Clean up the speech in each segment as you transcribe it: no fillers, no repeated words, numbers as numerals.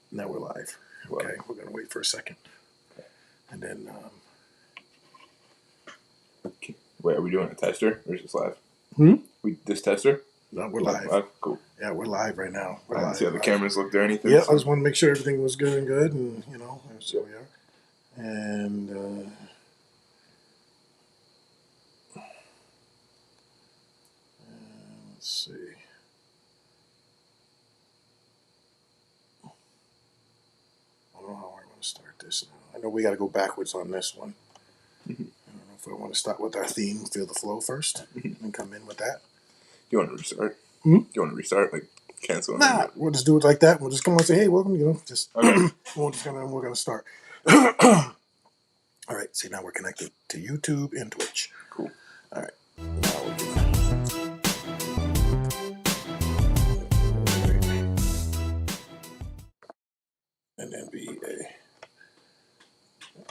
Now we're live. Okay, we're gonna wait for a second, and then Wait, are we doing a tester or is this live? This tester? no, we're live. Cool. Yeah, we're live right now. I didn't see how the cameras looked or anything. Yeah, I just want to make sure everything was good, and so we are. And let's see. I don't know how I want to start this now. I know we got to go backwards on this one. Mm-hmm. I don't know if I want to start with our theme, Feel the Flow first, and come in with that. Do you want to restart? Hmm? Do you want to restart? Like cancel? Nah, we'll just do it like that. We'll just come on and say, "Hey, welcome." Just okay. we're gonna start. All right. See, now we're connected to YouTube and Twitch. Cool. All right. Now we're doing. And then BA.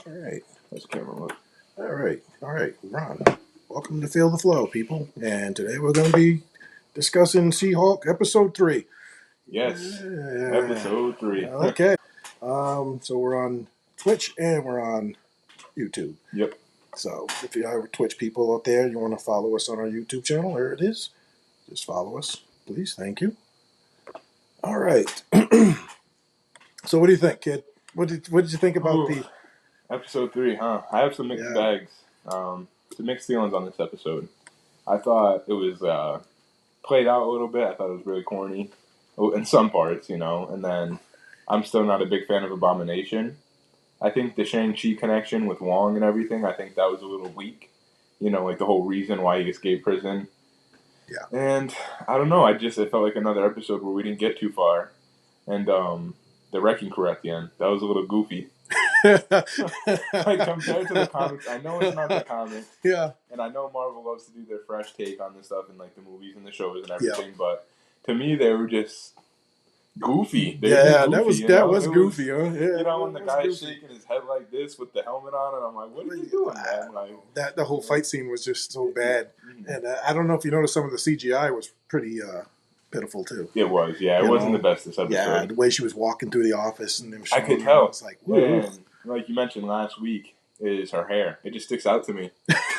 All right. How's the camera look? All right. Ron, welcome to Feel the Flow, people. And today we're going to be discussing She-Hulk episode 3. Yes. Episode 3. Okay. So we're on Twitch and we're on YouTube. Yep. So if you are Twitch people out there, you want to follow us on our YouTube channel, there it is. Just follow us, please. Thank you. All right. So what do you think, kid? What did you think about the episode 3? Huh? I have some mixed bags. Some mixed feelings on this episode. I thought it was played out a little bit. I thought it was really corny in some parts, and then I'm still not a big fan of Abomination. I think the Shang-Chi connection with Wong and everything, I think that was a little weak. Like the whole reason why he escaped prison. Yeah. And I don't know, it felt like another episode where we didn't get too far. And the wrecking crew at the end, that was a little goofy. Like compared to the comics, I know it's not the comics. Yeah. And I know Marvel loves to do their fresh take on this stuff in like the movies and the shows and everything, but to me they were just goofy. That was goofy, huh? Yeah, when the guy is shaking his head like this with the helmet on, and I'm like, what are you doing, man? Like, the whole fight scene was just so bad. Mm-hmm. And I don't know if you noticed, some of the CGI was pretty pitiful too. It was, yeah. It wasn't the best this episode. Yeah, the way she was walking through the office and them I could tell. It's like, and like you mentioned last week, is her hair. It just sticks out to me.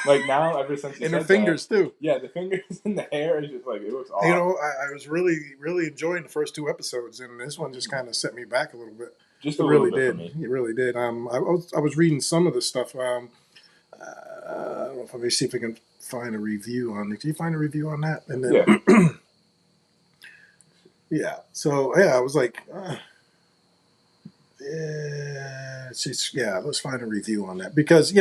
Like now, ever since you and said her fingers that, too. Yeah, the fingers and the hair is just like, it looks awesome. I was really, really enjoying the first 2 episodes, and this one just kind of set me back a little bit. Just a little bit did. For me. It really did. I was reading some of the stuff. I don't know if let me see if I can find a review on it. Can you find a review on that? And then yeah. Yeah. So I was like, let's find a review on that, because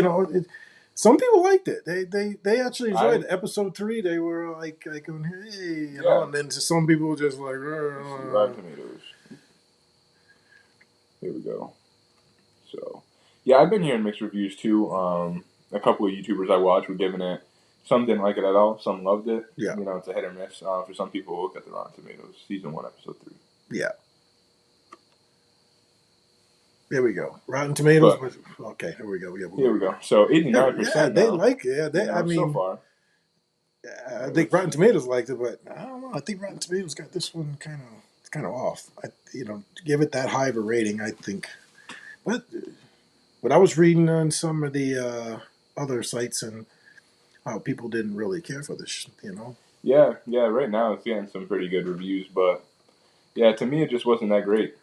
some people liked it. They actually enjoyed episode 3. They were like going, hey, and then some people were just like, Rotten Tomatoes. Here we go. So yeah, I've been hearing mixed reviews too. A couple of YouTubers I watched were giving it. Some didn't like it at all. Some loved it. Yeah. It's a hit or miss. For some people, look at the Rotten Tomatoes, season 1, episode 3. Yeah. There we go. Rotten Tomatoes. Okay, here we go. Yeah, here we go. So 89%. Yeah, they like it. Yeah, I mean, so far. I think Rotten Tomatoes liked it, but I don't know. I think Rotten Tomatoes got this one kind of off. To give it that high of a rating, I think. But what I was reading on some of the other sites, and how people didn't really care for this, Yeah. Right now it's getting some pretty good reviews, but yeah, to me it just wasn't that great.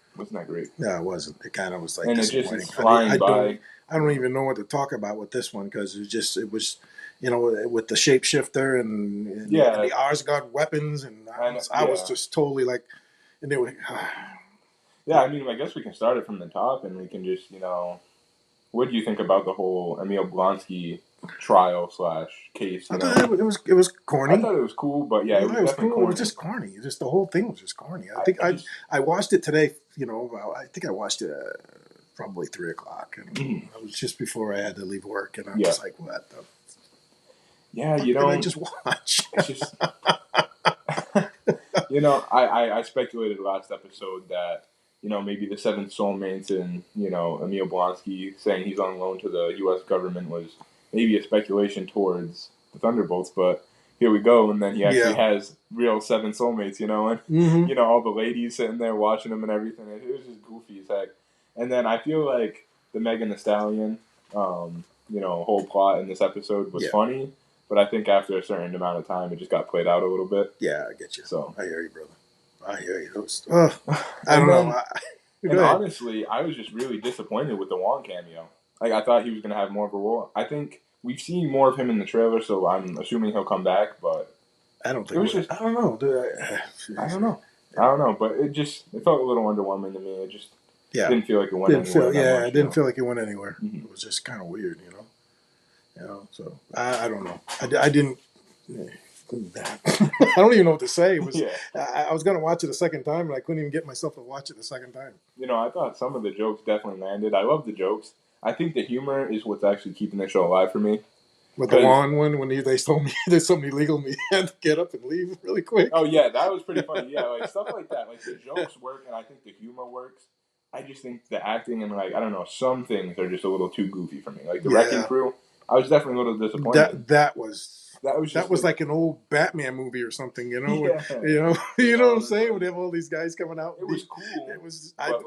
No, it wasn't. It kind of was like, and disappointing. It just is flying by. I don't even know what to talk about with this one, because it was, with the shapeshifter and the Asgard weapons, and I was just totally like, and they were. Yeah, I mean, I guess we can start it from the top, and we can just, what do you think about the whole Emil Blonsky trial / case? I thought it was corny. I thought it was cool, but yeah, it was cool. Corny. It was just corny. Just the whole thing was just corny. I think I watched it today. I think I watched it probably 3:00, and it was just before I had to leave work, and I was like, "What the?" Yeah, I just watch. Just, I speculated last episode that maybe the 7 soulmates and Emil Blonsky saying he's on loan to the U.S. government was maybe a speculation towards the Thunderbolts, but here we go. And then he actually Yeah. has real 7 soulmates, you know, and, Mm-hmm. you know, all the ladies sitting there watching him and everything. It was just goofy as heck. And then I feel like the Megan Thee Stallion, you know, whole plot in this episode was funny. But I think after a certain amount of time, it just got played out a little bit. Yeah, I get you. So I hear you, brother. I hear you. I don't know. And honestly, I was just really disappointed with the Wong cameo. Like, I thought he was going to have more of a role. I think we've seen more of him in the trailer, so I'm assuming he'll come back, but I don't think it was just. I don't know. I don't know. I don't know, but it felt a little underwhelming to me. It just didn't feel like it went anywhere. It didn't feel like it went anywhere. Mm-hmm. It was just kind of weird, you know. So I don't know. I didn't. I don't even know what to say. It was. I was gonna watch it a second time, and I couldn't even get myself to watch it the second time. You know, I thought some of the jokes definitely landed. I love the jokes. I think the humor is what's actually keeping the show alive for me. With the Wong one, when they told me there's something illegal, me had to get up and leave really quick. Oh yeah, that was pretty funny. Yeah, like stuff like that. Like the jokes work, and I think the humor works. I just think the acting and I don't know, some things are just a little too goofy for me. Like the Wrecking Crew, I was definitely a little disappointed. That was like an old Batman movie or something, you know. You know what I'm saying? When they have all these guys coming out, it was cool. It was, but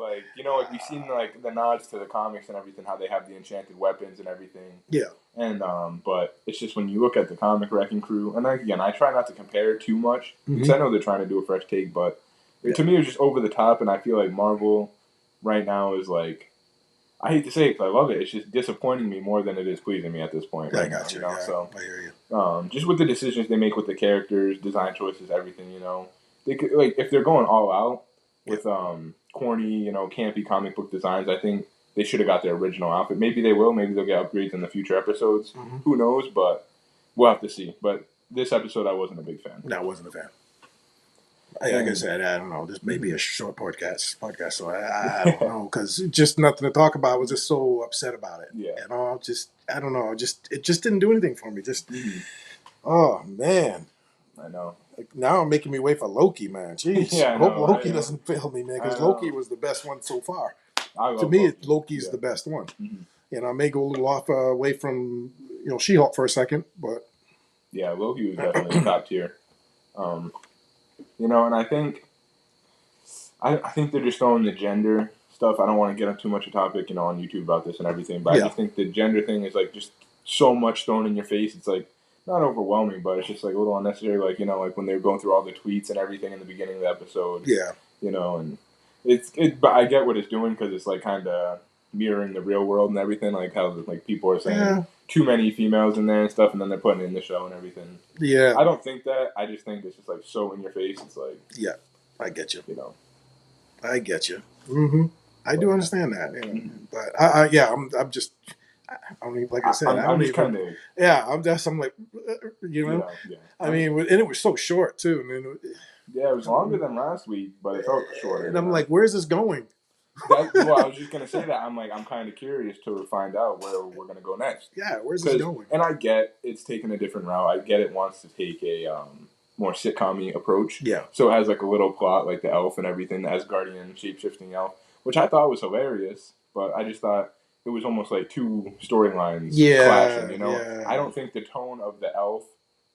we've seen like the nods to the comics and everything, how they have the enchanted weapons and everything. Yeah. And but it's just when you look at the comic Wrecking Crew, and again, I try not to compare it too much because I know they're trying to do a fresh take, but to me, it was just over the top, and I feel like Marvel right now is like. I hate to say it because I love it. It's just disappointing me more than it is pleasing me at this point. I got you. So I hear you. Just with the decisions they make with the characters, design choices, everything. You know, they could if they're going all out with corny, campy comic book designs. I think they should have got their original outfit. Maybe they will. Maybe they'll get upgrades in the future episodes. Mm-hmm. Who knows? But we'll have to see. But this episode, I wasn't a big fan. No, I wasn't a fan. Like I said, I don't know. This may be a short podcast, so I don't know because just nothing to talk about. I was just so upset about it. Yeah, I don't know. It just didn't do anything for me. Oh man, I know. Like, now I'm making me wait for Loki, man. Jeez, I hope Loki doesn't fail me, man, because Loki was the best one so far. To me, Loki's the best one. Mm-hmm. I may go a little off away from She-Hulk for a second, but yeah, Loki was definitely top tier. And I think they're just throwing the gender stuff. I don't want to get on too much of a topic, on YouTube about this and everything, but I just think the gender thing is like just so much thrown in your face. It's like not overwhelming, but it's just like a little unnecessary. Like like when they were going through all the tweets and everything in the beginning of the episode. Yeah. And but I get what it's doing because it's like kind of mirroring the real world and everything. Like how like people are saying too many females in there and stuff, and then they're putting it in the show and everything. Yeah. I don't think that. I just think it's just like so in your face. It's like I get you. I get you. Mm-hmm. I do understand that, but I'm just. I don't even, like I said, I'm just kind of. Yeah, I'm like, I mean, and it was so short too. I mean, it was longer than last week, but it felt shorter. And I'm like, where's this going? I was just gonna say that. I'm kind of curious to find out where we're gonna go next. Yeah, where's this going? And I get it's taking a different route. I get it wants to take a more sitcom-y approach. Yeah. So it has like a little plot, like the elf and everything, the Asgardian shape-shifting elf, which I thought was hilarious. But I just thought it was almost like two storylines clashing. Yeah. I don't think the tone of the elf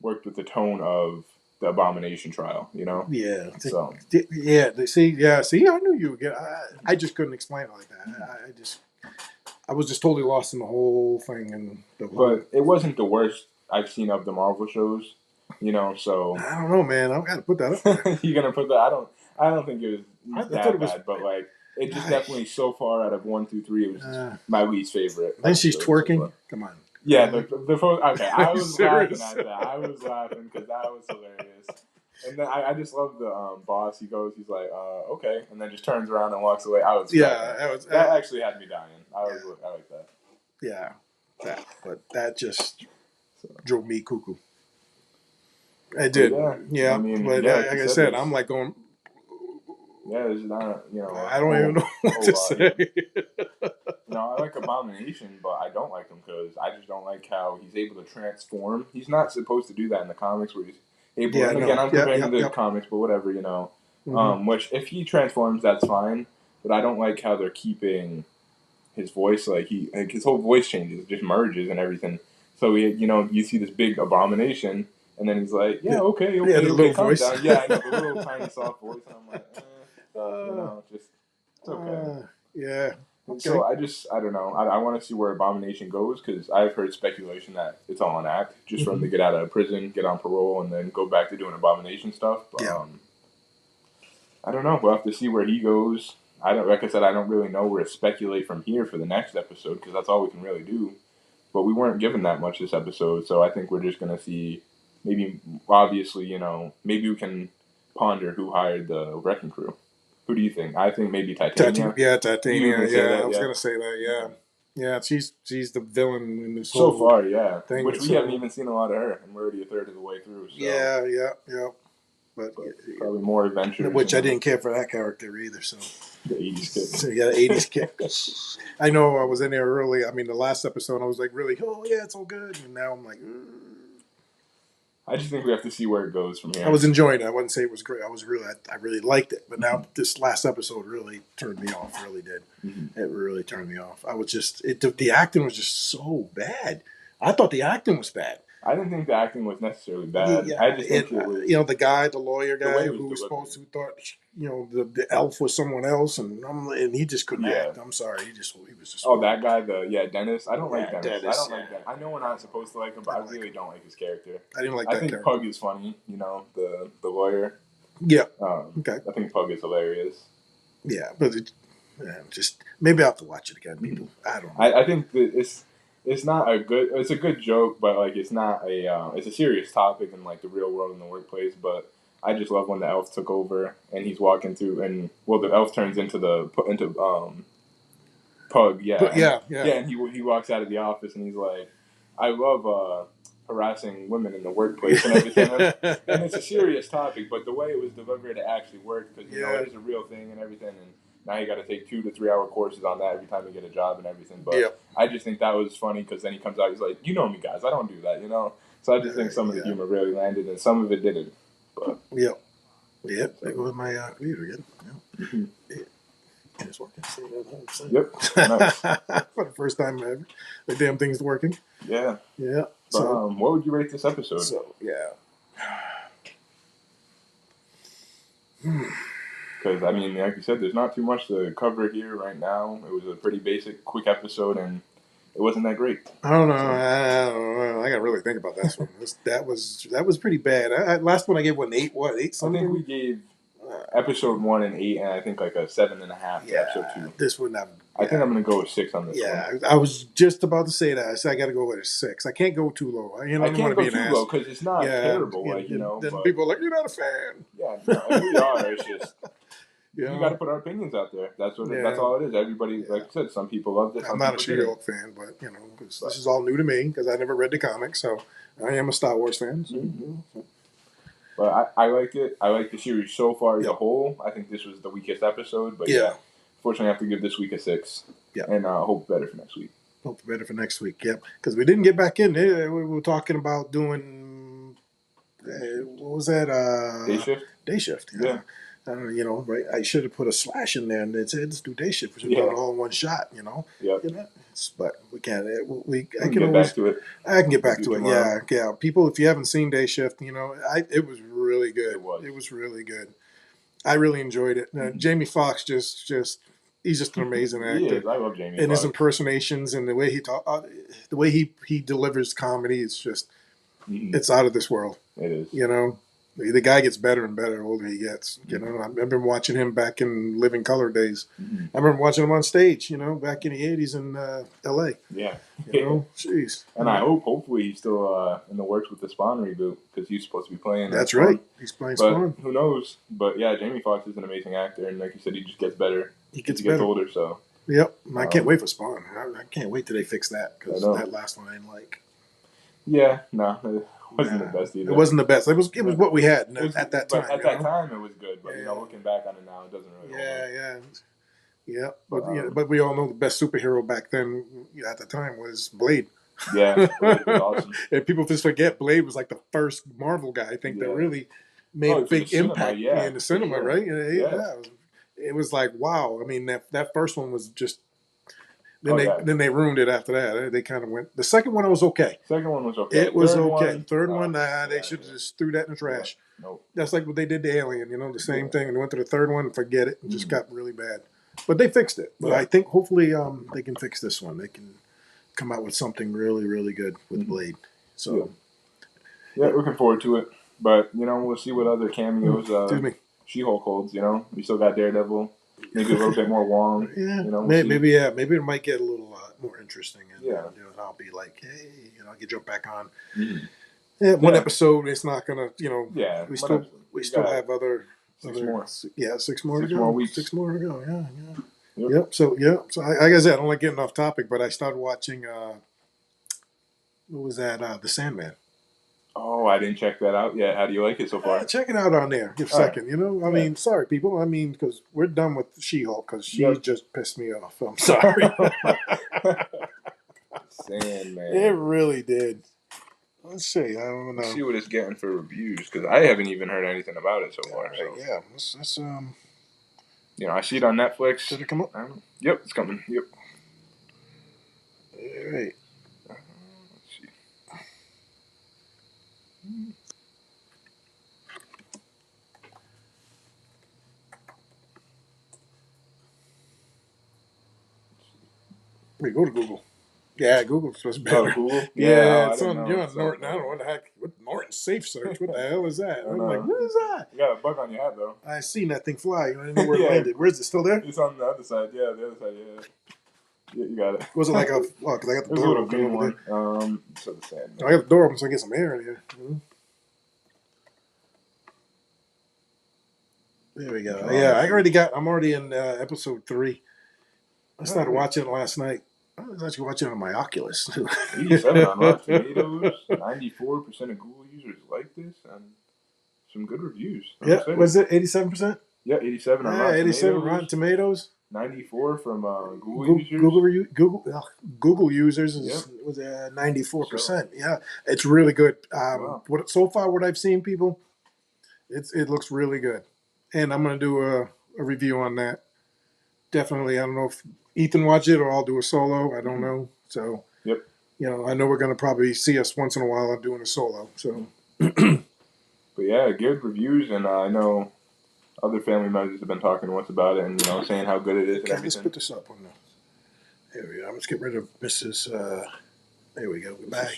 worked with the tone of the Abomination trial. Yeah. So See, I knew you would get. I just couldn't explain it like that. I was just totally lost in the whole thing But it wasn't the worst I've seen of the Marvel shows. So I don't know, man. I've got to put that up there. You're gonna put that? I don't think it was that bad, but like it just definitely so far out of 1 through 3, it was my least favorite. Then she's twerking. Come on. Yeah, okay. I was laughing at that. I was laughing because that was hilarious. And then I just love the boss. He's like, okay, and then just turns around and walks away. That actually had me dying. I like that. Yeah, that just drove me cuckoo. I did. Yeah. I mean, but like I said, I'm like going. Yeah, there's not, I don't even know what to say. I like Abomination, but I don't like him because I just don't like how he's able to transform. He's not supposed to do that in the comics where he's able to, and again, I'm comparing to the comics, but whatever, Mm-hmm. Which, if he transforms, that's fine, but I don't like how they're keeping his voice, his whole voice changes, just merges and everything. So, you see this big Abomination, And then he's like, yeah, okay, the little calm voice. down. Yeah, I know, the little tiny soft voice. And I'm like, just, it's okay. Yeah. And Okay. so I don't know. I want to see where Abomination goes because I've heard speculation that it's all an act just for him to get out of prison, get on parole, and then go back to doing Abomination stuff. But, I don't know. We'll have to see where he goes. Like I said, I don't really know where to speculate from here for the next episode because that's all we can really do. But we weren't given that much this episode, so I think we're just going to see maybe, obviously, maybe we can ponder who hired the wrecking crew. Who do you think? I think maybe Titania. Titania. Yeah, I was going to say that, yeah. Yeah, she's the villain in this so whole far, yeah. thing. Which we haven't even seen a lot of her, and we're already a third of the way through. So. Yeah. But probably more adventures. Which I didn't care for that character either, so. The 80s kid. So, yeah, 80s kid. I know I was in there early. I mean, the last episode, I was like, really, oh, yeah, it's all good. And now I'm like, I just think we have to see where it goes from here. I was enjoying it. I wouldn't say it was great. I really liked it. But now this last episode really turned me off. Really did. It really turned me off. I was just, the acting was just so bad. I thought the acting was bad. I didn't think the acting was necessarily bad. Yeah, I just think it was, the lawyer guy who was supposed to thought, the elf was someone else, and he just couldn't act. I'm sorry, he was just. Oh, that guy, Dennis. I don't like Dennis. I don't like that. I know we're not supposed to like him, but I really don't like his character. I didn't like that character. I think Pug is funny. The lawyer. Yeah. Okay. I think Pug is hilarious. Yeah, but just maybe I will have to watch it again, people. I don't know. I think that it's not a good. It's a good joke, but it's not a. It's a serious topic in the real world in the workplace. But I just love when the elf took over and he's walking through, and the elf turns into Pug. Yeah. And he walks out of the office and he's like, I love harassing women in the workplace and everything. And it's a serious topic, but the way it was delivered, it actually worked because it is a real thing and everything. And now you got to take 2 to 3 hour courses on that every time you get a job and everything. But I just think that was funny because then he comes out, he's like, you know me, guys, I don't do that, So I just think some of the humor really landed and some of it didn't. But Yep. There goes my computer again. It's working. Yep. Nice. For the first time ever, the damn thing's working. Yeah. Yeah. So, what would you rate this episode? So, yeah. Because, like you said, there's not too much to cover here right now. It was a pretty basic, quick episode, and it wasn't that great. I don't know. I got to really think about this one. That was pretty bad. Last one I gave an 8. What, 8 something? I think we gave episode 1 an 8, and I think a 7.5 for episode 2. This one, I think I'm going to go with 6 on this one. Yeah, I was just about to say that. I said I got to go with a 6. I can't go too low. I can't go too low because it's not terrible. Then people are like, you're not a fan. Yeah, no, we are. It's just... We got to put our opinions out there. That's what. That's all it is. Everybody, like I said, some people love this. I'm not a She-Hulk fan, but cause this is all new to me because I never read the comics, so I am a Star Wars fan. So. But I liked it. I like the series so far as a whole. I think this was the weakest episode, but fortunately, I have to give this week a 6. Yeah, and hope better for next week. Hope better for next week. Yep, because we didn't get back in there. We were talking about doing what was that? Day shift. Day shift. Yeah. Right? I should have put a slash in there and said, let's do day shift. We should have done it all in one shot, Yep. But we can't. I can get back to it. I can get back to it. Yeah. People, if you haven't seen Day Shift, it was really good. It was really good. I really enjoyed it. Jamie Foxx he's just an amazing actor. He is. I love Jamie Foxx. And his impersonations and the way the way he delivers comedy is just, it's out of this world. It is. The guy gets better and better the older he gets. I've been watching him back in Living Color days. I remember watching him on stage, back in the 80s in L.A. Yeah. Jeez. And hopefully he's still in the works with the Spawn reboot because he's supposed to be playing. That's right. He's playing Spawn. Who knows? But yeah, Jamie Foxx is an amazing actor, and like you said, he just gets better. He gets older, so. Yep. I can't wait for Spawn. I can't wait till they fix that because that last one I didn't like. Yeah, no. It wasn't the best either. It wasn't the best. It was what we had at that time. At that time, it was good. But looking back on it now, it doesn't really. Yeah. But we all know the best superhero back then at the time was Blade. Yeah, Blade was awesome. And people just forget Blade was like the first Marvel guy. I think that really made a big impact in the cinema, right? Yeah. It was like wow. I mean that first one was just. Then they ruined it after that. They kind of went. The second one was okay. Second one was okay. It was okay. Third one, they should have just threw that in the trash. Yeah. Nope. That's like what they did to Alien. The same thing. And they went to the third one, forget it, and just got really bad. But they fixed it. But I think hopefully they can fix this one. They can come out with something really, really good with Blade. So yeah, looking forward to it. But we'll see what other cameos She-Hulk holds. We still got Daredevil. Maybe a little bit more Wong. Yeah, maybe it might get a little more interesting. And, and I'll be like, hey, I can jump back on. Mm-hmm. Yeah, one episode. It's not gonna, Yeah, we still have other 6 more. Yeah, 6 more to go. 6 more weeks. 6 more to go. Yeah. Yep. So like I said, I don't like getting off topic, but I started watching. What was that? The Sandman. Oh, I didn't check that out yet. How do you like it so far? Check it out on there. Give a second. Right. I mean, sorry, people. I mean, because we're done with She-Hulk because she just pissed me off. I'm sorry. Sandman. It really did. Let's see. I don't know. Let's see what it's getting for reviews because I haven't even heard anything about it so far. Right, so. Yeah. Let's I see it on Netflix. Did it come up? Yep, it's coming. Yep. All right. Wait, go to Google. Yeah, Google's supposed to be better. Oh, Google? Yeah, it's on Norton. I don't know what the heck. Norton Safe Search. What the hell is that? I'm like, what is that? You got a bug on your head, though. I seen that thing fly. I didn't know where it landed. Where is it? Still there? It's on the other side. Yeah, the other side. Yeah, you got it. Was it like a? Well, because I got the door open over there. So the sand. I got the door open so I get some air in here. Mm-hmm. There we go. Yeah, I'm already in episode 3. I started watching it last night. I was actually watching it on my Oculus. 87 on Rotten Tomatoes. 94% of Google users like this, and some good reviews. Yeah, was it 87%? Yeah, 87 on Rotten 87 Tomatoes. Rotten Tomatoes. 94 from Google users. Google users was 94%. So, yeah, it's really good. Wow. What I've seen, people, it looks really good, and I'm gonna do a review on that. Definitely, I don't know if Ethan watch it or I'll do a solo. I don't know. So, I know we're going to probably see us once in a while. I'm doing a solo. So, but yeah, good reviews, and I know other family members have been talking to us about it, and saying how good it is. And everything. Let's put this up on the. There we go. Let's get rid of Mrs. There we go. Goodbye.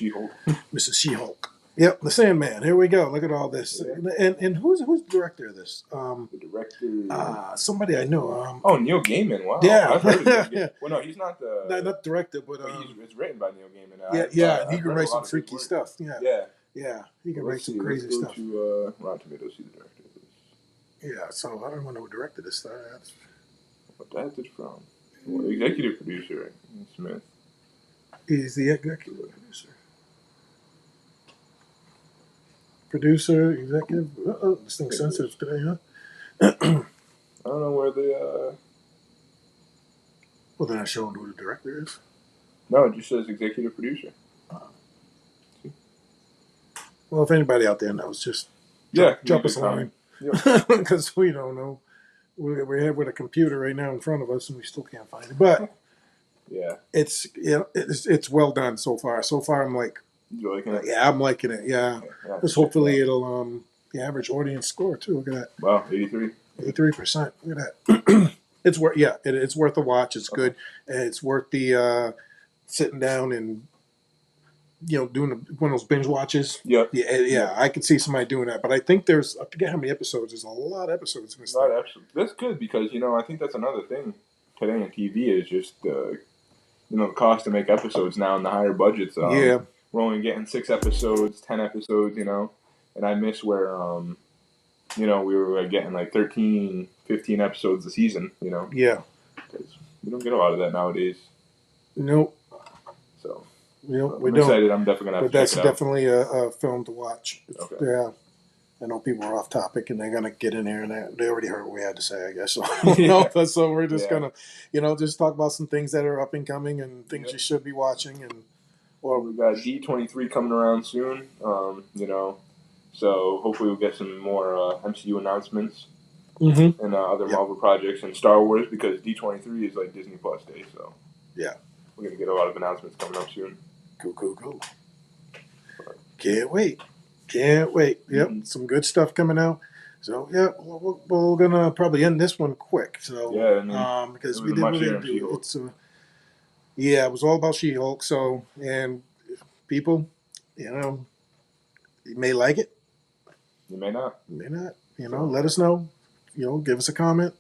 Mrs. She-Hulk. Yep, the Sandman. Here we go. Look at all this. Yeah. And who's the director of this? The director. Somebody I know. Neil Gaiman. Wow. Yeah. I've heard of Neil. Well, no, he's not the. Not director, but it's written by Neil Gaiman. He can write some freaky stuff. Yeah. He can write some crazy stuff. Let's go to Rotten Tomatoes. See the director of this. Yeah. So I don't know who directed this. What that's it from? Well, executive producer Smith. He's the executive producer. Producer, executive. This thing's sensitive today, huh? I don't know where the. Well, they're not showing who the director is. No, it just says executive producer. Well, if anybody out there knows, just drop us a line. Because we don't know. We're here with a computer right now in front of us, and we still can't find it. But it's well done so far. So far, I'm like. You liking it? Yeah, I'm liking it. Yeah. Just hopefully it'll the average audience score too. Look at that. Wow, 83%. 83%. Look at that. It's worth it's worth a watch. It's good, and it's worth the sitting down and doing one of those binge watches. Yeah. I could see somebody doing that, but I think I forget how many episodes. There's a lot of episodes in this. That's good because I think that's another thing today in TV is just the cost to make episodes now and the higher budgets. We're only getting 6 episodes, 10 episodes, and I miss where, we were getting like 13, 15 episodes a season, Yeah. Because we don't get a lot of that nowadays. Nope. So, we don't. I'm excited. I'm definitely going to have to check it out. But that's definitely a film to watch. Okay. Yeah. I know people are off topic and they're going to get in here and they already heard what we had to say, I guess. So, so we're just going to, just talk about some things that are up and coming and things you should be watching and. Well, we got D23 coming around soon, so hopefully we'll get some more MCU announcements and other Marvel projects and Star Wars because D23 is like Disney Plus Day, so. Yeah. we're gonna get a lot of announcements coming up soon. Cool. Can't wait. Yep, some good stuff coming out. So yeah, we're gonna probably end this one quick. So yeah, because we didn't really do it. It's it was all about She-Hulk. So and people, you may like it. You may not. Let us know. Give us a comment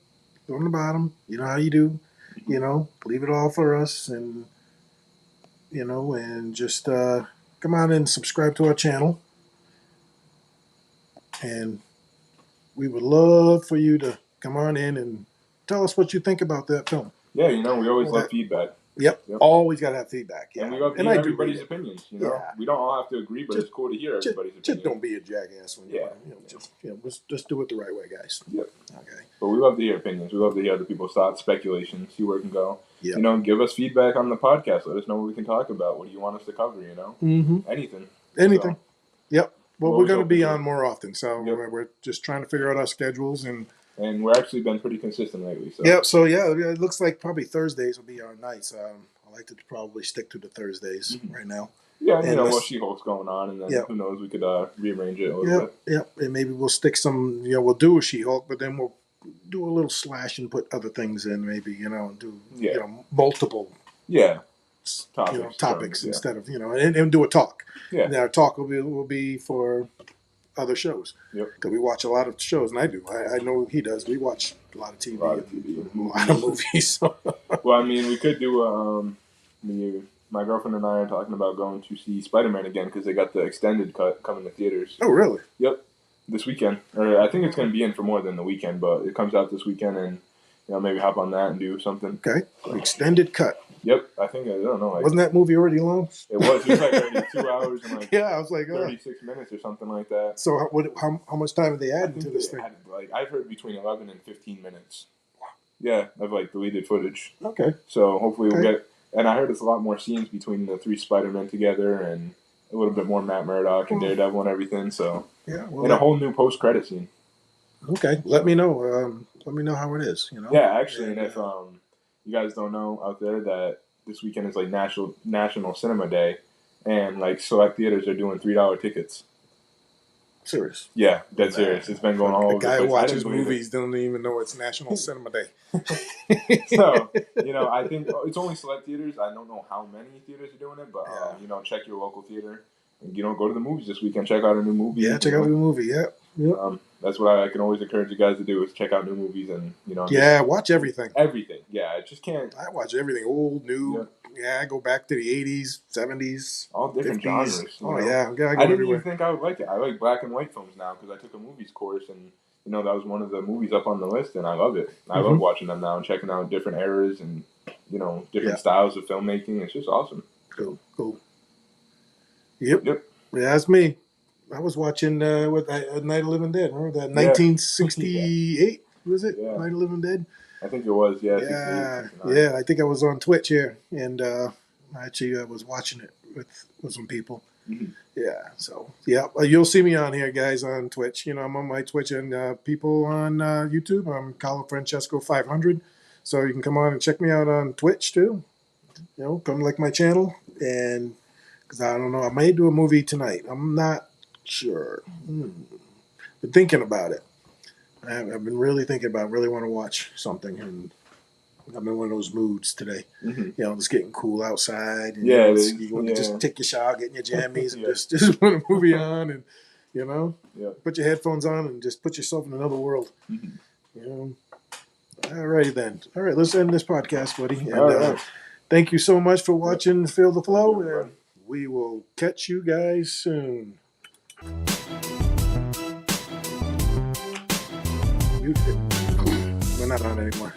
on the bottom. You know how you do. Leave it all for us, and and just come on and subscribe to our channel. And we would love for you to come on in and tell us what you think about that film. Yeah, we always love feedback. Yep. Always got to have feedback. Yeah. And we love to hear everybody's opinions. We don't all have to agree, but it's cool to hear everybody's opinions. Just don't be a jackass when just do it the right way, guys. Yep. Okay. But we love to hear opinions. We love to hear other people's thoughts, speculation, see where it can go. Yep. Give us feedback on the podcast. Let us know what we can talk about. What do you want us to cover? Mm-hmm. Anything. So, yep. Well, we're going to be on more often, so we're just trying to figure out our schedules and we're actually been pretty consistent lately. So. Yep. So it looks like probably Thursdays will be our nights. I like to probably stick to the Thursdays right now. Yeah, She-Hulk's going on, and then who knows, we could rearrange it a little bit. Yep. And maybe we'll stick some. We'll do a She-Hulk, but then we'll do a little slash and put other things in. Maybe and do multiple. Yeah. Topics instead of and do a talk. Yeah. And our talk will be for other shows. Yep. Because we watch a lot of shows, and I do. I know he does. We watch a lot of TV. A lot of movies. So. Well, we could do. My girlfriend and I are talking about going to see Spider-Man again because they got the extended cut coming to theaters. Oh, really? Yep. This weekend, or I think it's going to be in for more than the weekend, but it comes out this weekend, and maybe hop on that and do something. Okay. Extended cut. Yep, I think, I don't know. Wasn't that movie already long? It was. It was like 2 hours and I was like 36 minutes or something like that. So how much time did they add to this thing? I've heard between 11 and 15 minutes. Yeah, of deleted footage. Okay. So hopefully we'll get, and I heard it's a lot more scenes between the three Spider-Men together and a little bit more Matt Murdock and Daredevil and everything. So and a whole new post-credit scene. Okay, let me know. Let me know how it is. Yeah, actually, and if you guys don't know out there that this weekend is National Cinema Day, and select theaters are doing $3 tickets. Serious? Yeah, dead serious. It's been going all over. The guy who watches movies doesn't even know it's National Cinema Day. So I think it's only select theaters. I don't know how many theaters are doing it, but check your local theater. And, go to the movies this weekend. Check out a new movie. Yeah, check out a new movie. Yeah. Yep. That's what I can always encourage you guys to do is check out new movies and watch everything. Everything. Yeah, I just can't. I watch everything, old, new. Yeah, I go back to the 80s, 70s, all different 50s. Genres. Oh yeah, I didn't even think I would like it. I like black and white films now because I took a movies course and that was one of the movies up on the list and I love it. I love watching them now and checking out different eras and different styles of filmmaking. It's just awesome. Cool. Yep. Yeah, that's me. I was watching Night of the Living Dead. Remember that 1968? Was it Night of the Living Dead? I think it was. Yeah. I think I was on Twitch here, and actually I was watching it with some people. Mm-hmm. Yeah. So you'll see me on here, guys, on Twitch. I'm on my Twitch, and people on YouTube. I'm Carlo Francesco 500. So you can come on and check me out on Twitch too. Come like my channel, and because I don't know, I may do a movie tonight. I'm not sure. Been thinking about it. I've been really thinking about it. Really want to watch something, and I'm in one of those moods today. Mm-hmm. It's getting cool outside. And, you want to just take your shower, get in your jammies, and just put a movie on, and put your headphones on, and just put yourself in another world. Mm-hmm. All righty then. All right, let's end this podcast, buddy. And thank you so much for watching Feel the Flow, and we will catch you guys soon. We're not on anymore.